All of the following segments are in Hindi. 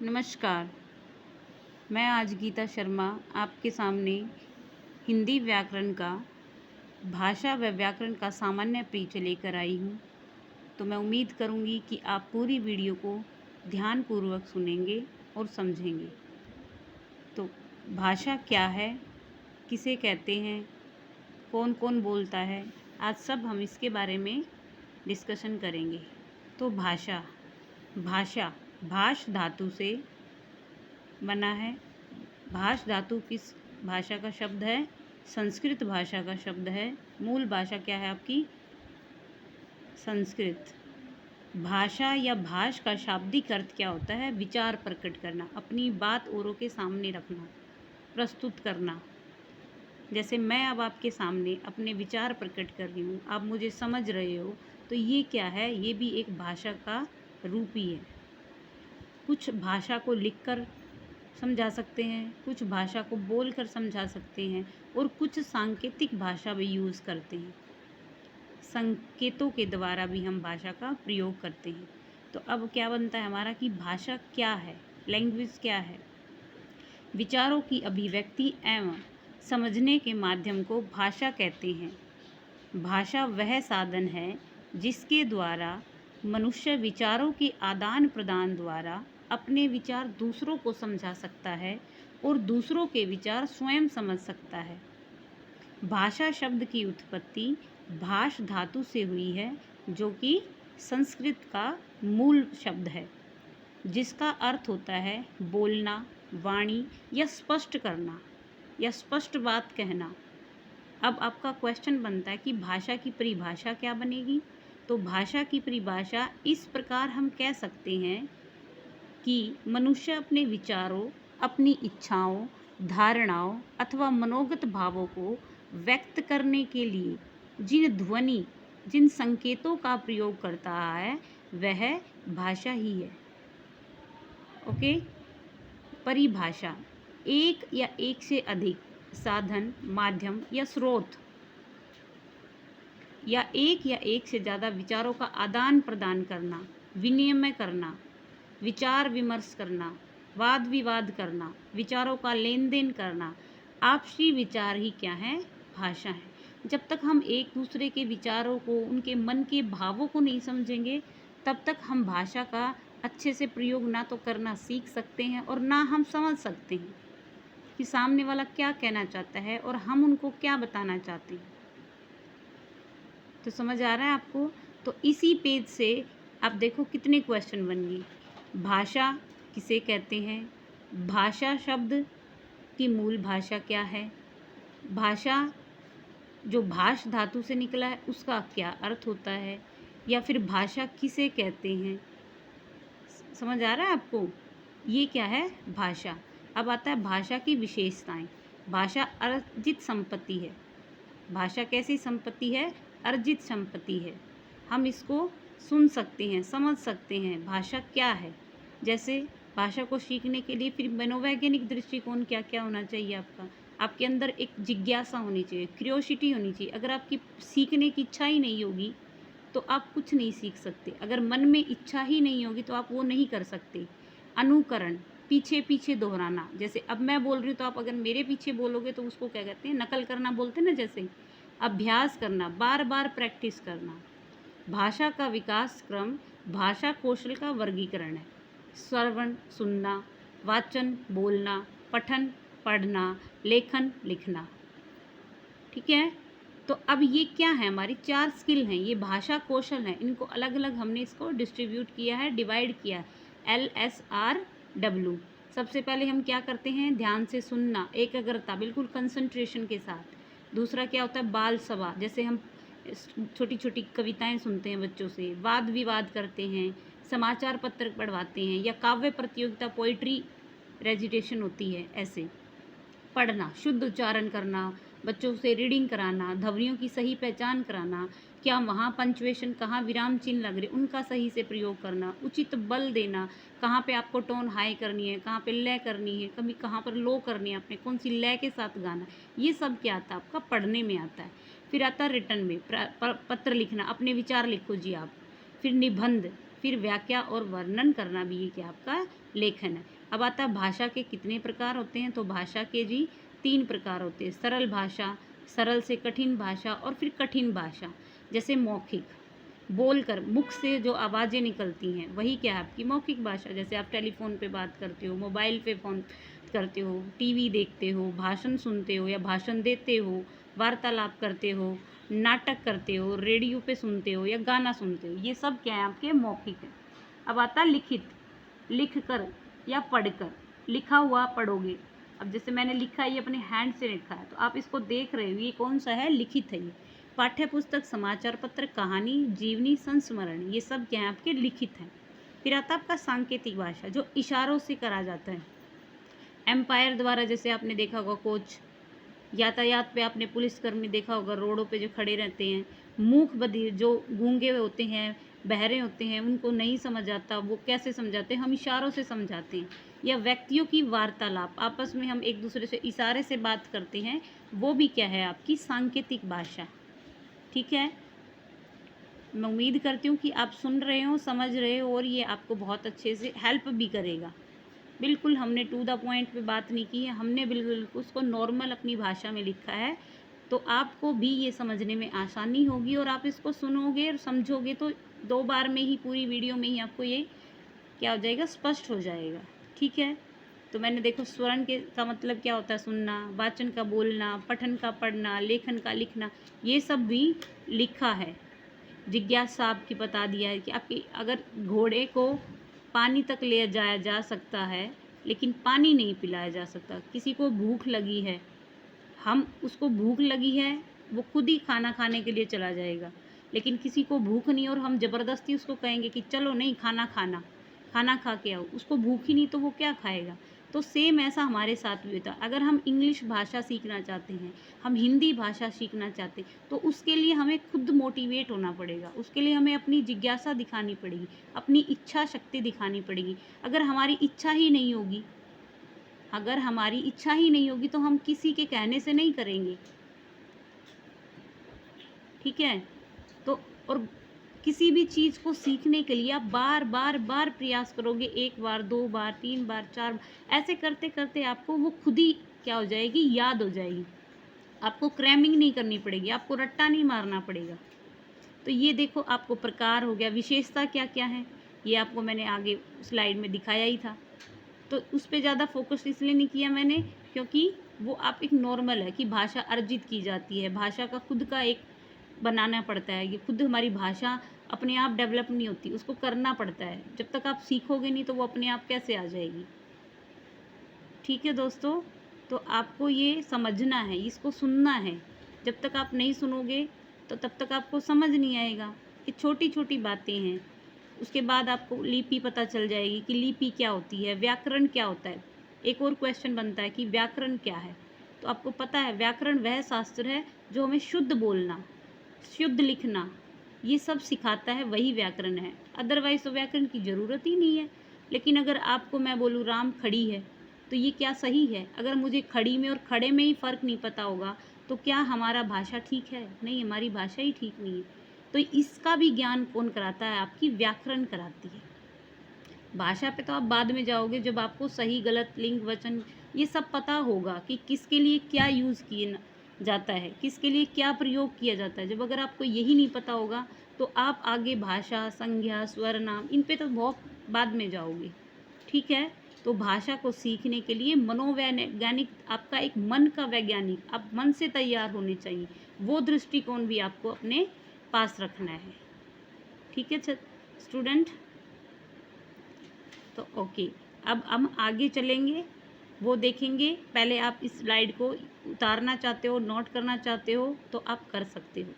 नमस्कार। मैं आज गीता शर्मा आपके सामने हिंदी व्याकरण का भाषा व व्याकरण का सामान्य परिचय लेकर आई हूँ। तो मैं उम्मीद करूँगी कि आप पूरी वीडियो को ध्यानपूर्वक सुनेंगे और समझेंगे। तो भाषा क्या है, किसे कहते हैं, कौन कौन बोलता है, आज सब हम इसके बारे में डिस्कशन करेंगे। तो भाषा भाष धातु से बना है। भाष धातु किस भाषा का शब्द है? संस्कृत भाषा का शब्द है। मूल भाषा क्या है आपकी? संस्कृत। भाषा या भाष का शाब्दिक अर्थ क्या होता है? विचार प्रकट करना, अपनी बात औरों के सामने रखना, प्रस्तुत करना। जैसे मैं अब आपके सामने अपने विचार प्रकट कर रही हूँ, आप मुझे समझ रहे हो, तो ये क्या है? ये भी एक भाषा का रूप ही है। कुछ भाषा को लिखकर समझा सकते हैं, कुछ भाषा को बोलकर समझा सकते हैं और कुछ सांकेतिक भाषा भी यूज़ करते हैं। संकेतों के द्वारा भी हम भाषा का प्रयोग करते हैं। तो अब क्या बनता है हमारा कि भाषा क्या है, लैंग्वेज क्या है? विचारों की अभिव्यक्ति एवं समझने के माध्यम को भाषा कहते हैं। भाषा वह साधन है जिसके द्वारा मनुष्य विचारों के आदान प्रदान द्वारा अपने विचार दूसरों को समझा सकता है और दूसरों के विचार स्वयं समझ सकता है। भाषा शब्द की उत्पत्ति भाष धातु से हुई है, जो कि संस्कृत का मूल शब्द है, जिसका अर्थ होता है बोलना, वाणी या स्पष्ट करना या स्पष्ट बात कहना। अब आपका क्वेश्चन बनता है कि भाषा की परिभाषा क्या बनेगी? तो भाषा की परिभाषा इस प्रकार हम कह सकते हैं कि मनुष्य अपने विचारों, अपनी इच्छाओं, धारणाओं अथवा मनोगत भावों को व्यक्त करने के लिए जिन ध्वनि, जिन संकेतों का प्रयोग करता है, वह भाषा ही है। ओके। परिभाषा एक या एक से अधिक साधन, माध्यम या स्रोत या एक से ज़्यादा विचारों का आदान प्रदान करना, विनिमय करना, विचार विमर्श करना, वाद विवाद करना, विचारों का लेन देन करना, आपसी विचार ही क्या है? भाषा है। जब तक हम एक दूसरे के विचारों को, उनके मन के भावों को नहीं समझेंगे, तब तक हम भाषा का अच्छे से प्रयोग ना तो करना सीख सकते हैं और ना हम समझ सकते हैं कि सामने वाला क्या कहना चाहता है और हम उनको क्या बताना चाहते हैं। तो समझ आ रहा है आपको? तो इसी पेज से आप देखो कितने क्वेश्चन बन गए। भाषा किसे कहते हैं? भाषा शब्द की मूल भाषा क्या है? भाषा जो भाष धातु से निकला है उसका क्या अर्थ होता है? या फिर भाषा किसे कहते हैं? समझ आ रहा है आपको? ये क्या है? भाषा। अब आता है भाषा की विशेषताएं। भाषा अर्जित संपत्ति है। भाषा कैसी संपत्ति है? अर्जित संपत्ति है। हम इसको सुन सकते हैं, समझ सकते हैं भाषा क्या है। जैसे भाषा को सीखने के लिए फिर मनोवैज्ञानिक दृष्टिकोण क्या क्या होना चाहिए आपका? आपके अंदर एक जिज्ञासा होनी चाहिए, क्यूरियोसिटी होनी चाहिए। अगर आपकी सीखने की इच्छा ही नहीं होगी तो आप कुछ नहीं सीख सकते। अगर मन में इच्छा ही नहीं होगी तो आप वो नहीं कर सकते। अनुकरण, पीछे पीछे दोहराना। जैसे अब मैं बोल रही हूँ तो आप अगर मेरे पीछे बोलोगे तो उसको क्या कहते हैं? नकल करना बोलते हैं ना। जैसे अभ्यास करना, बार बार प्रैक्टिस करना। भाषा का विकास क्रम भाषा कौशल का वर्गीकरण है। श्रवण सुनना, वाचन बोलना, पठन पढ़ना, लेखन लिखना। ठीक है। तो अब ये क्या है? हमारी 4 स्किल हैं, ये भाषा कौशल हैं। इनको अलग अलग हमने इसको डिस्ट्रीब्यूट किया है, डिवाइड किया है, LSRW। सबसे पहले हम क्या करते हैं? ध्यान से सुनना, एकाग्रता, बिल्कुल कंसंट्रेशन के साथ। दूसरा क्या होता है? बाल सभा, जैसे हम छोटी छोटी कविताएं सुनते हैं बच्चों से, वाद विवाद करते हैं, समाचार पत्र पढ़वाते हैं, या काव्य प्रतियोगिता, पोइट्री रेजिटेशन होती है। ऐसे पढ़ना, शुद्ध उच्चारण करना, बच्चों से रीडिंग कराना, ध्वनियों की सही पहचान कराना, क्या वहाँ पंचुएशन, कहाँ विराम चिन्ह लग रहे उनका सही से प्रयोग करना, उचित बल देना, कहाँ पे आपको टोन हाई करनी है, कहाँ पे लय करनी है, कभी कहाँ पर लो करनी है, आपने कौन सी लय के साथ गाना, ये सब क्या आता है? आपका पढ़ने में आता है। फिर आता है रिटर्न में, पत्र लिखना, अपने विचार लिखो जी आप। फिर निबंध, फिर व्याख्या और वर्णन करना भी ये क्या आपका लेखन है। अब आता है भाषा के कितने प्रकार होते हैं, तो भाषा के जी 3 प्रकार होते हैं, सरल भाषा, सरल से कठिन भाषा और फिर कठिन भाषा। जैसे मौखिक, बोलकर मुख से जो आवाज़ें निकलती हैं वही क्या है आपकी मौखिक भाषा। जैसे आप टेलीफोन पे बात करते हो, मोबाइल पे फ़ोन करते हो, टीवी देखते हो, भाषण सुनते हो या भाषण देते हो, वार्तालाप करते हो, नाटक करते हो, रेडियो पे सुनते हो या गाना सुनते हो, ये सब क्या है आपके मौखिक है। अब आता है लिखित, लिख कर या पढ़कर, लिखा हुआ पढ़ोगे। अब जैसे मैंने लिखा है, ये अपने हैंड से लिखा है तो आप इसको देख रहे हो, ये कौन सा है, लिखित है ये। पाठ्य पुस्तक, समाचार पत्र, कहानी, जीवनी, संस्मरण, ये सब क्या है आपके लिखित हैं। फिर आता है आपका सांकेतिक भाषा, जो इशारों से करा जाता है। एम्पायर द्वारा, जैसे आपने देखा होगा कोच, यातायात पे आपने पुलिसकर्मी देखा होगा रोडों पे जो खड़े रहते हैं। मूक बधिर, जो गूंगे होते हैं, बहरे होते हैं, उनको नहीं समझ आता, वो कैसे समझाते हैं, हम इशारों से समझाते हैं। या व्यक्तियों की वार्तालाप, आपस में हम एक दूसरे से इशारे से बात करते हैं, वो भी क्या है आपकी सांकेतिक भाषा। ठीक है, मैं उम्मीद करती हूँ कि आप सुन रहे हो, समझ रहे हो और ये आपको बहुत अच्छे से हेल्प भी करेगा। बिल्कुल हमने टू द पॉइंट पे बात नहीं की है, हमने बिल्कुल उसको नॉर्मल अपनी भाषा में लिखा है, तो आपको भी ये समझने में आसानी होगी और आप इसको सुनोगे और समझोगे तो 2 बार में ही, पूरी वीडियो में ही आपको ये क्या हो जाएगा, स्पष्ट हो जाएगा। ठीक है, तो मैंने देखो स्वरण के का मतलब क्या होता है, सुनना, वाचन का बोलना, पठन का पढ़ना, लेखन का लिखना, ये सब भी लिखा है। जिज्ञासा आपकी बता दिया है कि आपकी अगर घोड़े को पानी तक ले जाया जा सकता है लेकिन पानी नहीं पिलाया जा सकता। किसी को भूख लगी है, हम उसको भूख लगी है, वो खुद ही खाना खाने के लिए चला जाएगा। लेकिन किसी को भूख नहीं और हम ज़बरदस्ती उसको कहेंगे कि चलो नहीं खाना खाना, खाना खा के आओ, उसको भूख ही नहीं तो वो क्या खाएगा। तो सेम ऐसा हमारे साथ भी होता है। अगर हम इंग्लिश भाषा सीखना चाहते हैं, हम हिंदी भाषा सीखना चाहते हैं, तो उसके लिए हमें खुद मोटिवेट होना पड़ेगा, उसके लिए हमें अपनी जिज्ञासा दिखानी पड़ेगी, अपनी इच्छा शक्ति दिखानी पड़ेगी। अगर हमारी इच्छा ही नहीं होगी, अगर हमारी इच्छा ही नहीं होगी तो हम किसी के कहने से नहीं करेंगे। ठीक है, तो और किसी भी चीज़ को सीखने के लिए आप बार बार बार प्रयास करोगे, 1 बार, 2 बार, 3 बार, 4 बार, ऐसे करते करते आपको वो खुद ही क्या हो जाएगी, याद हो जाएगी। आपको क्रैमिंग नहीं करनी पड़ेगी, आपको रट्टा नहीं मारना पड़ेगा। तो ये देखो आपको प्रकार हो गया, विशेषता क्या क्या है ये आपको मैंने आगे स्लाइड में दिखाया ही था। तो उस पर ज़्यादा फोकस इसलिए नहीं किया मैंने क्योंकि वो आप एक नॉर्मल है कि भाषा अर्जित की जाती है, भाषा का खुद का एक बनाना पड़ता है। ये खुद हमारी भाषा अपने आप डेवलप नहीं होती, उसको करना पड़ता है। जब तक आप सीखोगे नहीं तो वो अपने आप कैसे आ जाएगी। ठीक है दोस्तों, तो आपको ये समझना है, इसको सुनना है। जब तक आप नहीं सुनोगे तो तब तक आपको समझ नहीं आएगा। ये छोटी छोटी बातें हैं। उसके बाद आपको लिपि पता चल जाएगी कि लिपि क्या होती है, व्याकरण क्या होता है। एक और क्वेश्चन बनता है कि व्याकरण क्या है, तो आपको पता है व्याकरण वह शास्त्र है जो हमें शुद्ध बोलना, शुद्ध लिखना, ये सब सिखाता है, वही व्याकरण है। अदरवाइज़ तो व्याकरण की ज़रूरत ही नहीं है। लेकिन अगर आपको मैं बोलूँ राम खड़ी है, तो ये क्या सही है? अगर मुझे खड़ी में और खड़े में ही फ़र्क नहीं पता होगा तो क्या हमारा भाषा ठीक है? नहीं, हमारी भाषा ही ठीक नहीं है। तो इसका भी ज्ञान कौन कराता है? आपकी व्याकरण कराती है। भाषा पे तो आप बाद में जाओगे जब आपको सही गलत लिंग वचन ये सब पता होगा कि किसके लिए क्या यूज़ किए जाता है, किसके लिए क्या प्रयोग किया जाता है। जब अगर आपको यही नहीं पता होगा तो आप आगे भाषा, संज्ञा, स्वर, नाम इन पे तो बहुत बाद में जाओगे। ठीक है, तो भाषा को सीखने के लिए मनोवैज्ञानिक, आपका एक मन का वैज्ञानिक, आप मन से तैयार होने चाहिए। वो दृष्टिकोण भी आपको अपने पास रखना है। ठीक है स्टूडेंट, तो ओके, अब हम आगे चलेंगे, वो देखेंगे। पहले आप इस स्लाइड को उतारना चाहते हो, नोट करना चाहते हो तो आप कर सकते हो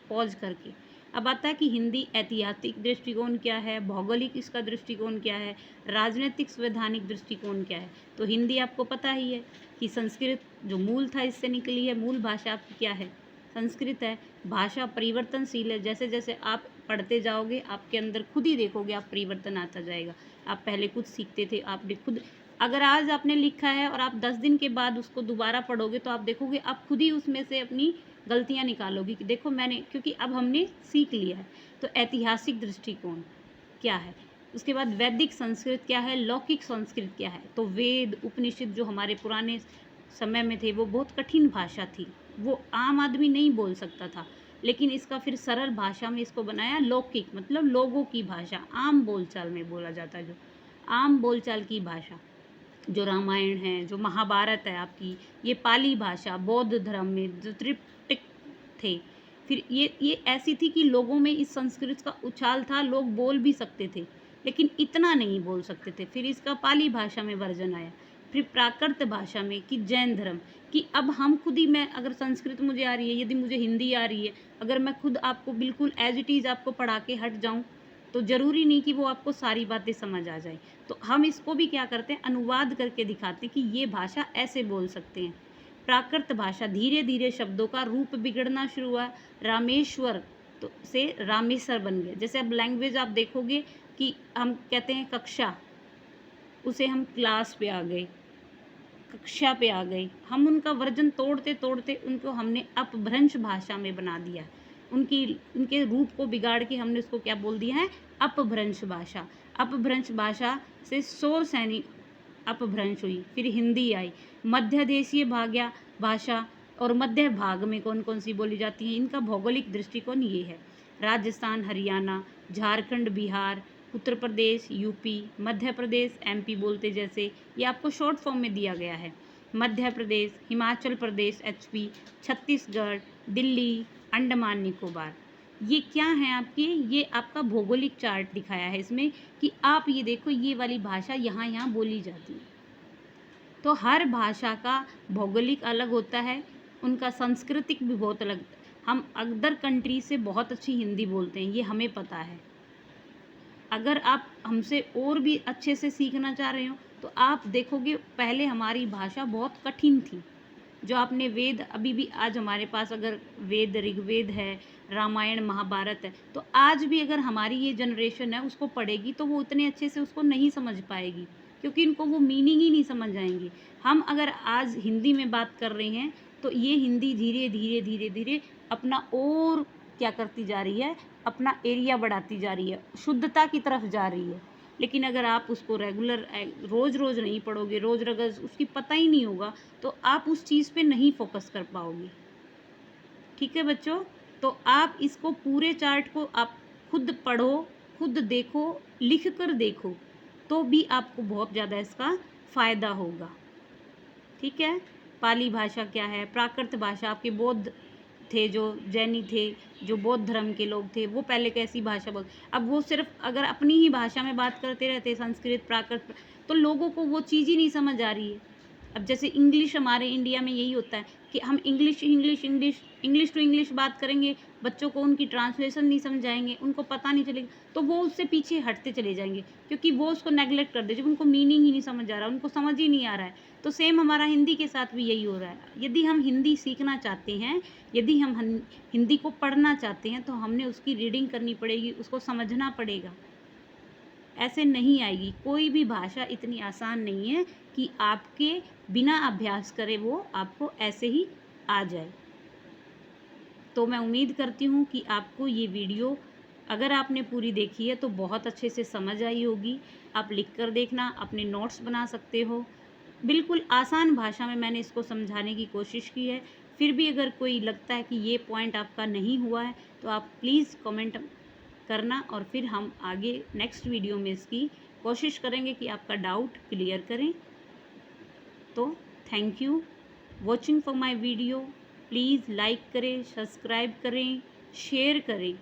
पॉज करके। अब आता है कि हिंदी ऐतिहासिक दृष्टिकोण क्या है, भौगोलिक इसका दृष्टिकोण क्या है, राजनीतिक संवैधानिक दृष्टिकोण क्या है। तो हिंदी आपको पता ही है कि संस्कृत जो मूल था इससे निकली है, मूल भाषा आपकी क्या है, संस्कृत है। भाषा परिवर्तनशील है, जैसे जैसे आप पढ़ते जाओगे आपके अंदर खुद ही देखोगे आप परिवर्तन आता जाएगा। आप पहले कुछ सीखते थे, आप खुद, अगर आज आपने लिखा है और आप 10 दिन के बाद उसको दोबारा पढ़ोगे तो आप देखोगे आप खुद ही उसमें से अपनी गलतियां निकालोगे कि देखो मैंने, क्योंकि अब हमने सीख लिया है। तो ऐतिहासिक दृष्टिकोण, क्या है, उसके बाद वैदिक संस्कृत क्या है, लौकिक संस्कृत क्या है। तो वेद उपनिषद जो हमारे पुराने समय में थे वो बहुत कठिन भाषा थी, वो आम आदमी नहीं बोल सकता था, लेकिन इसका फिर सरल भाषा में इसको बनाया लौकिक, मतलब लोगों की भाषा, आम बोलचाल में बोला जाता है, जो आम बोलचाल की भाषा। जो रामायण है, जो महाभारत है आपकी, ये पाली भाषा, बौद्ध धर्म में जो त्रिपिटक थे, फिर ये ऐसी थी कि लोगों में इस संस्कृत का उछाल था, लोग बोल भी सकते थे लेकिन इतना नहीं बोल सकते थे। फिर इसका पाली भाषा में वर्जन आया, फिर प्राकृत भाषा में कि जैन धर्म, कि अब हम खुद ही, मैं अगर संस्कृत मुझे आ रही है, यदि मुझे हिंदी आ रही है, अगर मैं खुद आपको बिल्कुल एज इट इज़ आपको पढ़ा के हट जाऊँ तो ज़रूरी नहीं कि वो आपको सारी बातें समझ आ जाए। तो हम इसको भी क्या करते हैं, अनुवाद करके दिखाते हैं कि ये भाषा ऐसे बोल सकते हैं। प्राकृत भाषा, धीरे धीरे शब्दों का रूप बिगड़ना शुरू हुआ, रामेश्वर तो से रामेश्वर बन गए। जैसे अब लैंग्वेज आप देखोगे कि हम कहते हैं कक्षा, उसे हम क्लास पे आ गए, कक्षा पे आ गए, हम उनका वर्जन तोड़ते तोड़ते उनको हमने अपभ्रंश भाषा में बना दिया, उनके रूप को बिगाड़ के हमने उसको क्या बोल दिया है, अपभ्रंश भाषा। अपभ्रंश भाषा से 100 सैनिक अपभ्रंश हुई, फिर हिंदी आई, मध्य देशीय भाषा, और मध्य भाग में कौन कौन सी बोली जाती हैं, इनका भौगोलिक दृष्टिकोण ये है, राजस्थान, हरियाणा, झारखंड, बिहार, उत्तर प्रदेश, यूपी, मध्य प्रदेश, एमपी बोलते जैसे, ये आपको शॉर्ट फॉर्म में दिया गया है। मध्य प्रदेश, हिमाचल प्रदेश एचपी, छत्तीसगढ़, दिल्ली, अंडमान निकोबार, ये क्या है आपके, ये आपका भौगोलिक चार्ट दिखाया है इसमें कि आप ये देखो ये वाली भाषा यहाँ यहाँ बोली जाती है। तो हर भाषा का भौगोलिक अलग होता है, उनका सांस्कृतिक भी बहुत अलग। हम अदर कंट्री से बहुत अच्छी हिंदी बोलते हैं, ये हमें पता है। अगर आप हमसे और भी अच्छे से सीखना चाह रहे हो तो आप देखोगे पहले हमारी भाषा बहुत कठिन थी। जो आपने वेद, अभी भी आज हमारे पास अगर वेद, ऋग्वेद है, रामायण महाभारत है, तो आज भी अगर हमारी ये जनरेशन है उसको पढ़ेगी तो वो उतने अच्छे से उसको नहीं समझ पाएगी, क्योंकि इनको वो मीनिंग ही नहीं समझ आएंगी। हम अगर आज हिंदी में बात कर रहे हैं तो ये हिंदी धीरे धीरे धीरे धीरे अपना और क्या करती जा रही है, अपना एरिया बढ़ाती जा रही है, शुद्धता की तरफ जा रही है। लेकिन अगर आप उसको रेगुलर रोज़ रोज़ नहीं पढ़ोगे, रोज़ रोज़ उसकी पता ही नहीं होगा, तो आप उस चीज़ पे नहीं फोकस कर पाओगे। ठीक है बच्चों, तो आप इसको पूरे चार्ट को आप खुद पढ़ो, खुद देखो, लिख कर देखो, तो भी आपको बहुत ज़्यादा इसका फ़ायदा होगा। ठीक है, पाली भाषा क्या है, प्राकृत भाषा, आपके बौद्ध थे, जो जैनी थे, जो बौद्ध धर्म के लोग थे, वो पहले कैसी भाषा बोल, अब वो सिर्फ अगर अपनी ही भाषा में बात करते रहते, संस्कृत प्राकृत, तो लोगों को वो चीज़ ही नहीं समझ आ रही है। अब जैसे इंग्लिश, हमारे इंडिया में यही होता है कि हम English English English English to English बात करेंगे, बच्चों को उनकी ट्रांसलेशन नहीं समझाएंगे, उनको पता नहीं चलेगा, तो वो उससे पीछे हटते चले जाएंगे, क्योंकि वो उसको नेगलेक्ट कर दे, जब उनको मीनिंग ही नहीं समझ आ रहा, उनको समझ ही नहीं आ रहा है। तो सेम हमारा हिंदी के साथ भी यही हो रहा है। यदि हम हिंदी सीखना चाहते हैं, यदि हम हिंदी को पढ़ना चाहते हैं, तो हमने उसकी रीडिंग करनी पड़ेगी, उसको समझना पड़ेगा, ऐसे नहीं आएगी। कोई भी भाषा इतनी आसान नहीं है कि आपके बिना अभ्यास करे वो आपको ऐसे ही आ जाए। तो मैं उम्मीद करती हूँ कि आपको ये वीडियो, अगर आपने पूरी देखी है तो बहुत अच्छे से समझ आई होगी। आप लिख कर देखना, अपने नोट्स बना सकते हो। बिल्कुल आसान भाषा में मैंने इसको समझाने की कोशिश की है। फिर भी अगर कोई लगता है कि ये पॉइंट आपका नहीं हुआ है तो आप प्लीज़ कमेंट करना, और फिर हम आगे नेक्स्ट वीडियो में इसकी कोशिश करेंगे कि आपका डाउट क्लियर करें। तो thank you watching for my video. Please like करें, सब्सक्राइब करें, शेयर करें।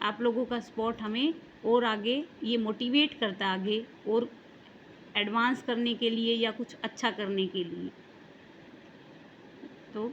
आप लोगों का सपोर्ट हमें और आगे ये मोटिवेट करता है, आगे और एडवांस करने के लिए या कुछ अच्छा करने के लिए। तो